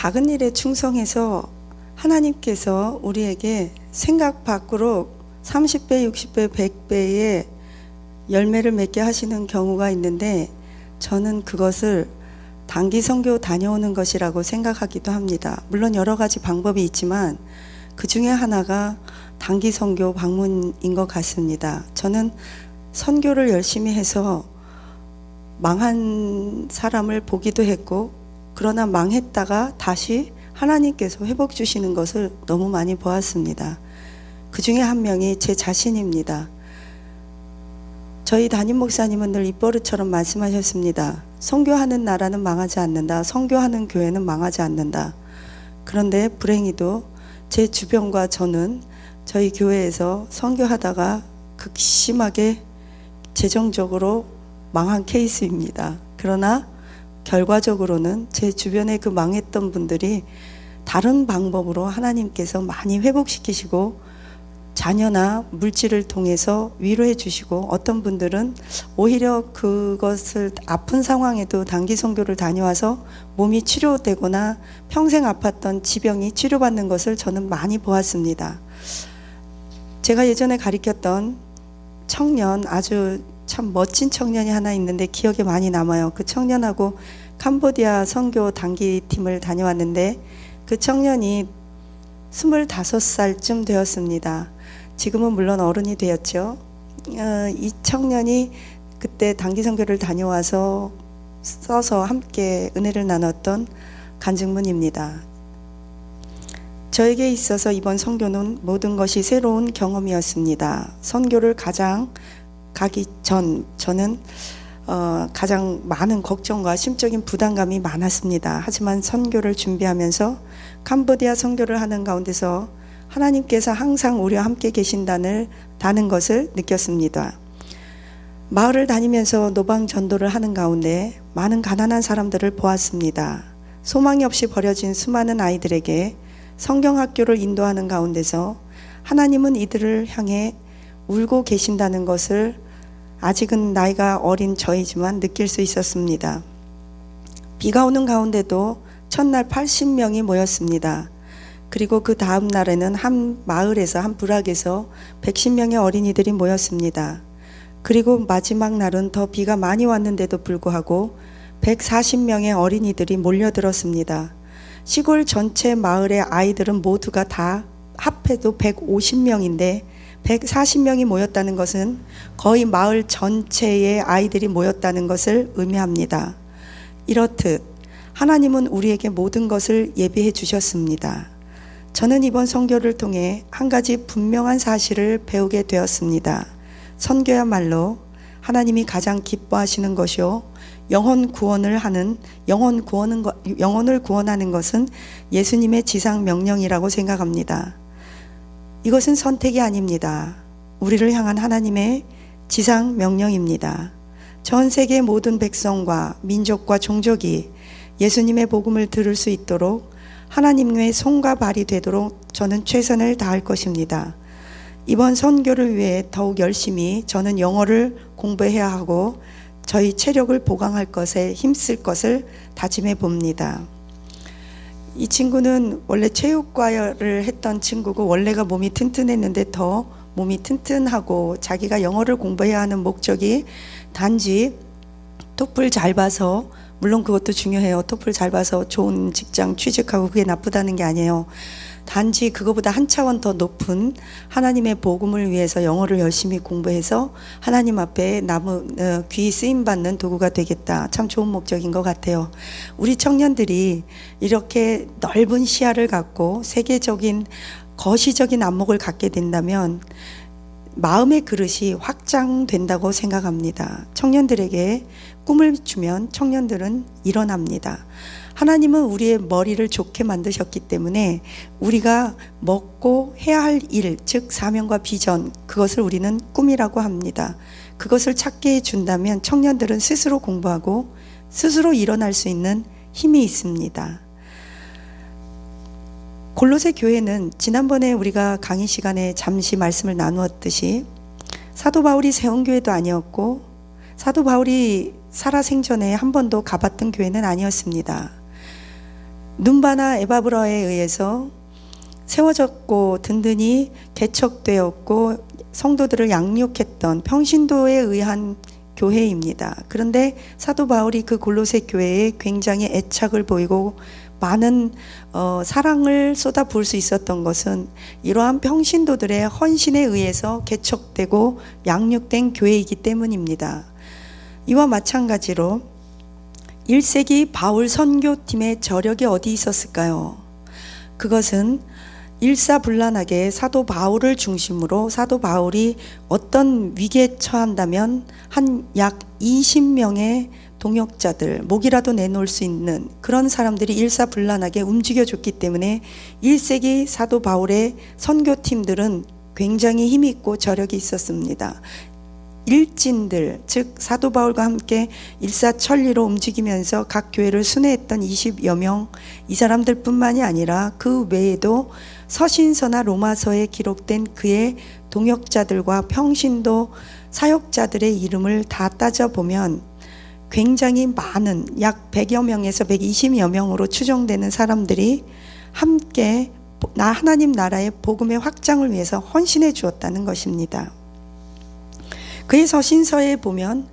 작은 일에 충성해서 하나님께서 우리에게 생각 밖으로 30배, 60배, 100배의 열매를 맺게 하시는 경우가 있는데, 저는 그것을 단기 선교 다녀오는 것이라고 생각하기도 합니다. 물론 여러 가지 방법이 있지만 그 중에 하나가 단기 선교 방문인 것 같습니다. 저는 선교를 열심히 해서 망한 사람을 보기도 했고, 그러나 망했다가 다시 하나님께서 회복 주시는 것을 너무 많이 보았습니다. 그 중에 한 명이 제 자신입니다. 저희 담임 목사님은 늘 입버릇처럼 말씀하셨습니다. 선교하는 나라는 망하지 않는다. 선교하는 교회는 망하지 않는다. 그런데 불행히도 제 주변과 저는 저희 교회에서 선교하다가 극심하게 재정적으로 망한 케이스입니다. 그러나 결과적으로는 제 주변에 그 망했던 분들이 다른 방법으로 하나님께서 많이 회복시키시고 자녀나 물질을 통해서 위로해 주시고, 어떤 분들은 오히려 그것을 아픈 상황에도 단기 선교를 다녀와서 몸이 치료되거나 평생 아팠던 지병이 치료받는 것을 저는 많이 보았습니다. 제가 예전에 가르쳤던 청년, 아주 참 멋진 청년이 하나 있는데 기억에 많이 남아요. 그 청년하고 캄보디아 선교 단기팀을 다녀왔는데 그 청년이 25살쯤 되었습니다. 지금은 물론 어른이 되었죠. 이 청년이 그때 단기 선교를 다녀와서 써서 함께 은혜를 나눴던 간증문입니다. 저에게 있어서 이번 선교는 모든 것이 새로운 경험이었습니다. 선교를 가기 전 저는 가장 많은 걱정과 심적인 부담감이 많았습니다. 하지만 선교를 준비하면서 캄보디아 선교를 하는 가운데서 하나님께서 항상 우리와 함께 계신다는 것을 느꼈습니다. 마을을 다니면서 노방 전도를 하는 가운데 많은 가난한 사람들을 보았습니다. 소망이 없이 버려진 수많은 아이들에게 성경학교를 인도하는 가운데서 하나님은 이들을 향해 울고 계신다는 것을 아직은 나이가 어린 저이지만 느낄 수 있었습니다. 비가 오는 가운데도 첫날 80명이 모였습니다. 그리고 그 다음 날에는 한 마을에서, 한 부락에서 110명의 어린이들이 모였습니다. 그리고 마지막 날은 더 비가 많이 왔는데도 불구하고 140명의 어린이들이 몰려들었습니다. 시골 전체 마을의 아이들은 모두가 다 합해도 150명인데 140명이 모였다는 것은 거의 마을 전체의 아이들이 모였다는 것을 의미합니다. 이렇듯 하나님은 우리에게 모든 것을 예비해 주셨습니다. 저는 이번 선교를 통해 한 가지 분명한 사실을 배우게 되었습니다. 선교야말로 하나님이 가장 기뻐하시는 것이요, 영혼을 구원하는 것은 예수님의 지상 명령이라고 생각합니다. 이것은 선택이 아닙니다. 우리를 향한 하나님의 지상 명령입니다. 전 세계 모든 백성과 민족과 종족이 예수님의 복음을 들을 수 있도록 하나님의 손과 발이 되도록 저는 최선을 다할 것입니다. 이번 선교를 위해 더욱 열심히 저는 영어를 공부해야 하고 저희 체력을 보강할 것에 힘쓸 것을 다짐해 봅니다. 이 친구는 원래 체육과를 했던 친구고, 원래가 몸이 튼튼했는데 더 몸이 튼튼하고 자기가 영어를 공부해야 하는 목적이 단지 토플 잘 봐서, 물론 그것도 중요해요. 토플 잘 봐서 좋은 직장 취직하고 그게 나쁘다는 게 아니에요. 단지 그거보다 한 차원 더 높은 하나님의 복음을 위해서 영어를 열심히 공부해서 하나님 앞에 귀 쓰임받는 도구가 되겠다. 참 좋은 목적인 것 같아요. 우리 청년들이 이렇게 넓은 시야를 갖고 세계적인 거시적인 안목을 갖게 된다면 마음의 그릇이 확장된다고 생각합니다. 청년들에게 꿈을 주면 청년들은 일어납니다. 하나님은 우리의 머리를 좋게 만드셨기 때문에 우리가 먹고 해야 할 일, 즉 사명과 비전, 그것을 우리는 꿈이라고 합니다. 그것을 찾게 해준다면 청년들은 스스로 공부하고 스스로 일어날 수 있는 힘이 있습니다. 골로새 교회는 지난번에 우리가 강의 시간에 잠시 말씀을 나누었듯이 사도 바울이 세운 교회도 아니었고 사도 바울이 살아생전에 한 번도 가봤던 교회는 아니었습니다. 눈바나 에바브라에 의해서 세워졌고 든든히 개척되었고 성도들을 양육했던 평신도에 의한 교회입니다. 그런데 사도 바울이 그 골로새 교회에 굉장히 애착을 보이고 많은 사랑을 쏟아부을 수 있었던 것은 이러한 평신도들의 헌신에 의해서 개척되고 양육된 교회이기 때문입니다. 이와 마찬가지로 1세기 바울 선교팀의 저력이 어디 있었을까요? 그것은 일사불란하게 사도 바울을 중심으로 사도 바울이 어떤 위기에 처한다면 한 약 20명의 동역자들, 목이라도 내놓을 수 있는 그런 사람들이 일사불란하게 움직여줬기 때문에 1세기 사도 바울의 선교팀들은 굉장히 힘이 있고 저력이 있었습니다. 일진들, 즉 사도 바울과 함께 일사천리로 움직이면서 각 교회를 순회했던 20여 명, 이 사람들뿐만이 아니라 그 외에도 서신서나 로마서에 기록된 그의 동역자들과 평신도 사역자들의 이름을 다 따져보면 굉장히 많은 약 100여 명에서 120여 명으로 추정되는 사람들이 함께 하나님 나라의 복음의 확장을 위해서 헌신해 주었다는 것입니다. 그의 서신서에 보면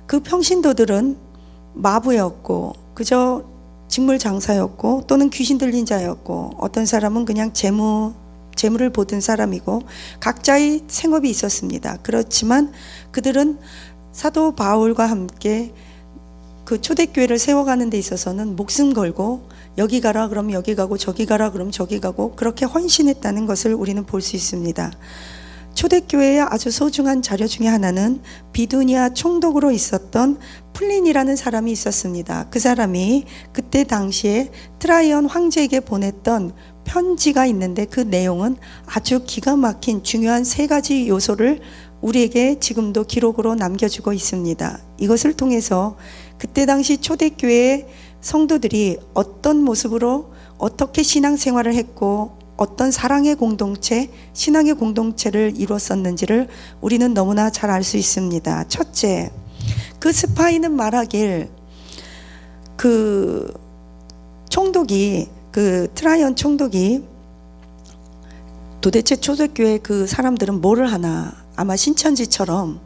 그 평신도들은 마부였고 그저 직물 장사였고 또는 귀신 들린 자였고 어떤 사람은 그냥 재물을 보던 사람이고 각자의 생업이 있었습니다. 그렇지만 그들은 사도 바울과 함께 그 초대교회를 세워가는 데 있어서는 목숨 걸고 여기 가라 그러면 여기 가고 저기 가라 그러면 저기 가고 그렇게 헌신했다는 것을 우리는 볼 수 있습니다. 초대교회의 아주 소중한 자료 중에 하나는 비두니아 총독으로 있었던 플린이라는 사람이 있었습니다. 그 사람이 그때 당시에 트라이언 황제에게 보냈던 편지가 있는데 그 내용은 아주 기가 막힌 중요한 3가지 요소를 우리에게 지금도 기록으로 남겨주고 있습니다. 이것을 통해서 그때 당시 초대교회의 성도들이 어떤 모습으로 어떻게 신앙생활을 했고 어떤 사랑의 공동체, 신앙의 공동체를 이뤘었는지를 우리는 너무나 잘 알 수 있습니다. 첫째, 그 스파이는 말하길 그 총독이 그 트라이언 총독이 도대체 초대교회 그 사람들은 뭐를 하나 아마 신천지처럼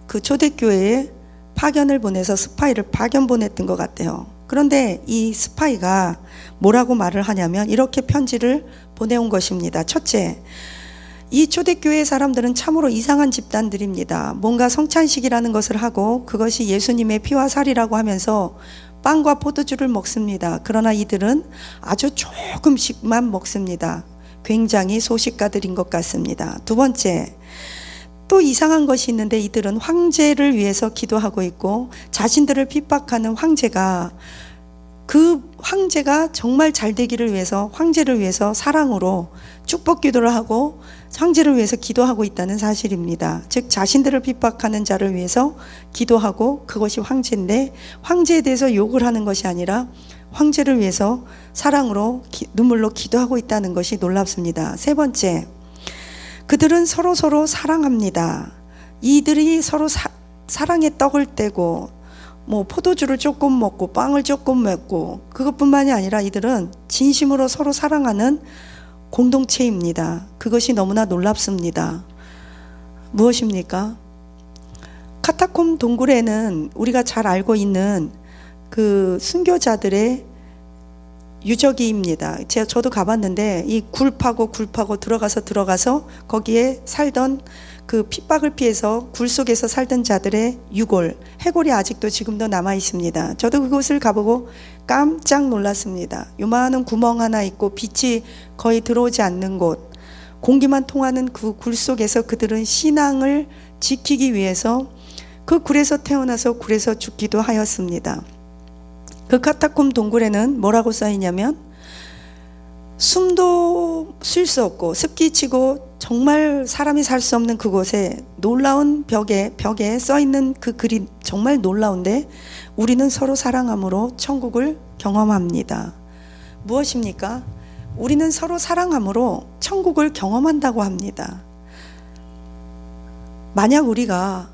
그 초대교회에 파견을 보내서 스파이를 파견 보냈던 것 같아요. 그런데 이 스파이가 뭐라고 말을 하냐면 이렇게 편지를 보내온 것입니다. 첫째, 이 초대교회 사람들은 참으로 이상한 집단들입니다. 뭔가 성찬식이라는 것을 하고 그것이 예수님의 피와 살이라고 하면서 빵과 포도주를 먹습니다. 그러나 이들은 아주 조금씩만 먹습니다. 굉장히 소식가들인 것 같습니다. 두 번째, 또 이상한 것이 있는데 이들은 황제를 위해서 기도하고 있고 자신들을 핍박하는 황제가 그 황제가 정말 잘 되기를 위해서 황제를 위해서 사랑으로 축복 기도를 하고 황제를 위해서 기도하고 있다는 사실입니다. 즉 자신들을 핍박하는 자를 위해서 기도하고 그것이 황제인데 황제에 대해서 욕을 하는 것이 아니라 황제를 위해서 사랑으로 눈물로 기도하고 있다는 것이 놀랍습니다. 세 번째, 그들은 서로 사랑합니다. 이들이 서로 사랑의 떡을 떼고 뭐 포도주를 조금 먹고 빵을 조금 먹고 그것뿐만이 아니라 이들은 진심으로 서로 사랑하는 공동체입니다. 그것이 너무나 놀랍습니다. 무엇입니까? 카타콤 동굴에는 우리가 잘 알고 있는 순교자들의 유적이입니다. 저도 가봤는데 이 굴 파고 들어가서 거기에 살던 그 핍박을 피해서 굴 속에서 살던 자들의 유골, 해골이 아직도 지금도 남아 있습니다. 저도 그곳을 가보고 깜짝 놀랐습니다. 요만한 구멍 하나 있고 빛이 거의 들어오지 않는 곳, 공기만 통하는 그 굴 속에서 그들은 신앙을 지키기 위해서 그 굴에서 태어나서 굴에서 죽기도 하였습니다. 그 카타콤 동굴에는 뭐라고 써있냐면 숨도 쉴 수 없고 습기 치고 정말 사람이 살 수 없는 그곳에 놀라운 벽에 써있는 그 글이 정말 놀라운데 우리는 서로 사랑함으로 천국을 경험합니다. 무엇입니까? 우리는 서로 사랑함으로 천국을 경험한다고 합니다. 만약 우리가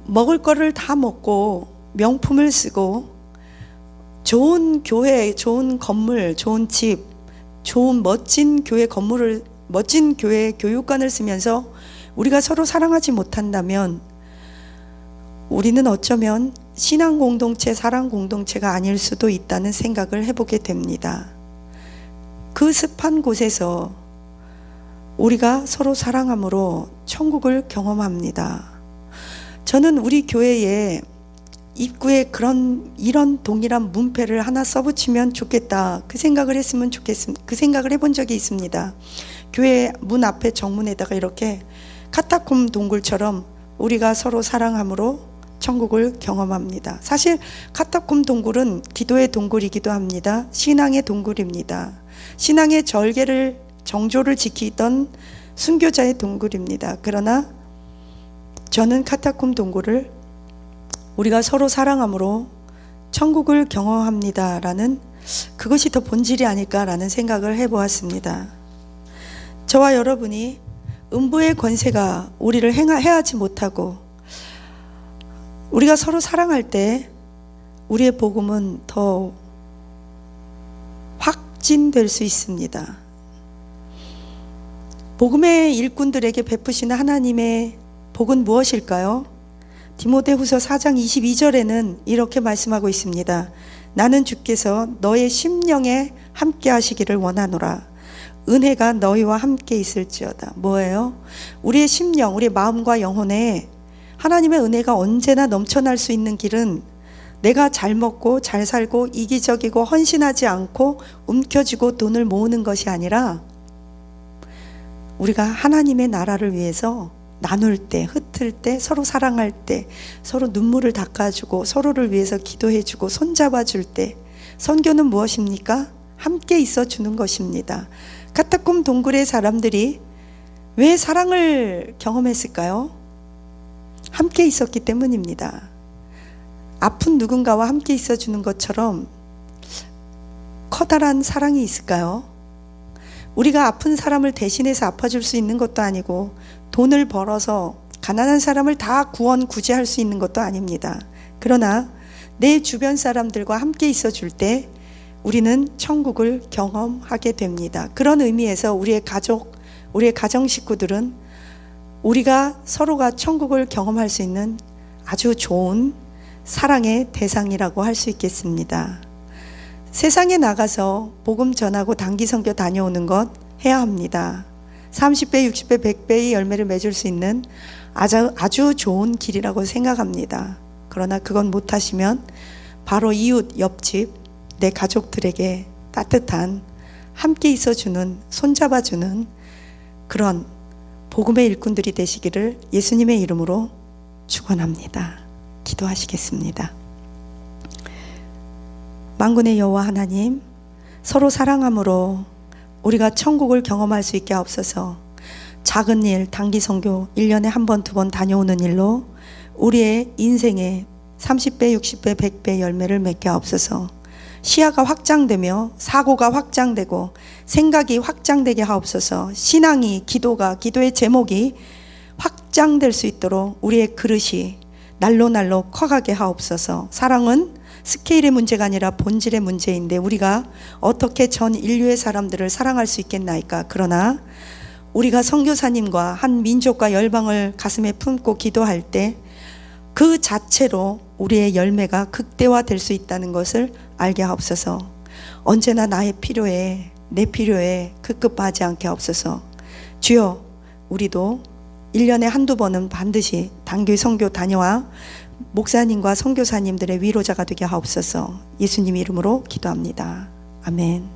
먹을 거를 다 먹고 명품을 쓰고 좋은 교회, 좋은 건물, 좋은 집, 좋은 멋진 교회 건물을, 멋진 교회 교육관을 쓰면서 우리가 서로 사랑하지 못한다면 우리는 어쩌면 신앙 공동체, 사랑 공동체가 아닐 수도 있다는 생각을 해보게 됩니다. 그 습한 곳에서 우리가 서로 사랑함으로 천국을 경험합니다. 저는 우리 교회에 입구에 이런 동일한 문패를 하나 써붙이면 좋겠다. 그 생각을 했으면 좋겠습니다. 그 생각을 해본 적이 있습니다. 교회 문 앞에 정문에다가 이렇게 카타콤 동굴처럼 우리가 서로 사랑함으로 천국을 경험합니다. 사실 카타콤 동굴은 기도의 동굴이기도 합니다. 신앙의 동굴입니다. 신앙의 정조를 지키던 순교자의 동굴입니다. 그러나 저는 카타콤 동굴을 우리가 서로 사랑함으로 천국을 경험합니다라는 그것이 더 본질이 아닐까라는 생각을 해보았습니다. 저와 여러분이 음부의 권세가 우리를 해하지 못하고 우리가 서로 사랑할 때 우리의 복음은 더 확진될 수 있습니다. 복음의 일꾼들에게 베푸시는 하나님의 복은 무엇일까요? 디모데후서 4장 22절에는 이렇게 말씀하고 있습니다. 나는 주께서 너의 심령에 함께 하시기를 원하노라. 은혜가 너희와 함께 있을지어다. 뭐예요? 우리의 심령, 우리의 마음과 영혼에 하나님의 은혜가 언제나 넘쳐날 수 있는 길은 내가 잘 먹고 잘 살고 이기적이고 헌신하지 않고 움켜쥐고 돈을 모으는 것이 아니라 우리가 하나님의 나라를 위해서 나눌 때, 흩을 때, 서로 사랑할 때, 서로 눈물을 닦아주고 서로를 위해서 기도해주고 손잡아줄 때 선교는 무엇입니까? 함께 있어주는 것입니다. 카타콤 동굴의 사람들이 왜 사랑을 경험했을까요? 함께 있었기 때문입니다. 아픈 누군가와 함께 있어주는 것처럼 커다란 사랑이 있을까요? 우리가 아픈 사람을 대신해서 아파줄 수 있는 것도 아니고 돈을 벌어서 가난한 사람을 다 구원구제할 수 있는 것도 아닙니다. 그러나 내 주변 사람들과 함께 있어줄 때 우리는 천국을 경험하게 됩니다. 그런 의미에서 우리의 가족, 우리의 가정 식구들은 우리가 서로가 천국을 경험할 수 있는 아주 좋은 사랑의 대상이라고 할 수 있겠습니다. 세상에 나가서 복음 전하고 단기 선교 다녀오는 것 해야 합니다. 30배, 60배, 100배의 열매를 맺을 수 있는 아주 좋은 길이라고 생각합니다. 그러나 그건 못하시면 바로 이웃, 옆집, 내 가족들에게 따뜻한 함께 있어주는, 손잡아주는 그런 복음의 일꾼들이 되시기를 예수님의 이름으로 축원합니다. 기도하시겠습니다. 만군의 여호와 하나님, 서로 사랑함으로 우리가 천국을 경험할 수 있게 하옵소서. 작은 일, 단기 선교 1년에 한 번, 두 번 다녀오는 일로 우리의 인생에 30배, 60배, 100배 열매를 맺게 하옵소서. 시야가 확장되며 사고가 확장되고 생각이 확장되게 하옵소서. 신앙이, 기도의 제목이 확장될 수 있도록 우리의 그릇이 날로 커가게 하옵소서. 사랑은 스케일의 문제가 아니라 본질의 문제인데 우리가 어떻게 전 인류의 사람들을 사랑할 수 있겠나이까. 그러나 우리가 선교사님과 한 민족과 열방을 가슴에 품고 기도할 때 그 자체로 우리의 열매가 극대화될 수 있다는 것을 알게 하옵소서. 언제나 나의 필요에, 내 필요에 급급하지 않게 하옵소서. 주여, 우리도 1년에 한두 번은 반드시 단기 선교 다녀와 목사님과 선교사님들의 위로자가 되게 하옵소서. 예수님 이름으로 기도합니다. 아멘.